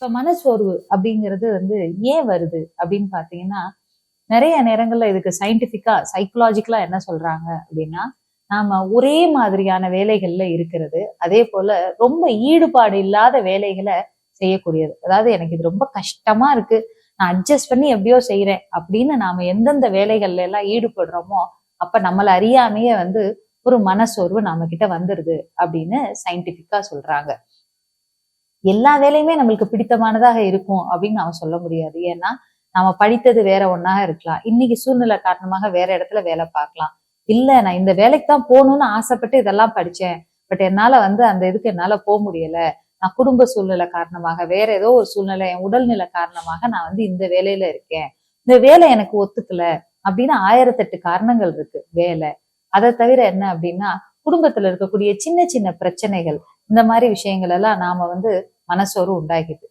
இப்ப மனச்சோர்வு அப்படிங்கிறது ஏன் வருது அப்படின்னு பாத்தீங்கன்னா, நிறைய நேரங்கள்ல இதுக்கு சயின்டிபிக்கா சைக்கலாஜிக்கலா என்ன சொல்றாங்க அப்படின்னா, நாம ஒரே மாதிரியான வேலைகள்ல இருக்கிறது, அதே போல ரொம்ப ஈடுபாடு இல்லாத வேலைகளை செய்யக்கூடியது. அதாவது எனக்கு இது ரொம்ப கஷ்டமா இருக்கு, நான் அட்ஜஸ்ட் பண்ணி எப்படியோ செய்யறேன் அப்படின்னு நாம எந்தெந்த வேலைகள்ல எல்லாம் ஈடுபடுறோமோ, அப்ப நம்மள அறியாமையே ஒரு மனசோர்வு நம்ம கிட்ட வந்துருது அப்படின்னு சயின்டிபிக்கா சொல்றாங்க. எல்லா வேலையுமே நம்மளுக்கு பிடித்தமானதாக இருக்கும் அப்படின்னு நாம சொல்ல முடியாது. ஏன்னா நாம படித்தது வேற ஒண்ணாக இருக்கலாம், இன்னைக்கு சூழ்நிலை காரணமாக வேற இடத்துல வேலை பார்க்கலாம். இல்ல நான் இந்த வேலைக்கு தான் போகணும்னு ஆசைப்பட்டு இதெல்லாம் படிச்சேன், பட் என்னால அந்த இதுக்கு என்னால போக முடியல, நான் குடும்ப சூழ்நிலை காரணமாக, வேற ஏதோ ஒரு சூழ்நிலை, என் உடல்நிலை காரணமாக நான் இந்த வேலையில இருக்கேன், இந்த வேலை எனக்கு ஒத்துக்கல அப்படின்னு 1008 காரணங்கள் இருக்கு வேலை. அதை தவிர என்ன அப்படின்னா, குடும்பத்துல இருக்கக்கூடிய சின்ன சின்ன பிரச்சனைகள், இந்த மாதிரி விஷயங்கள் எல்லாம் நாம மனசோர்வு உண்டாகிது.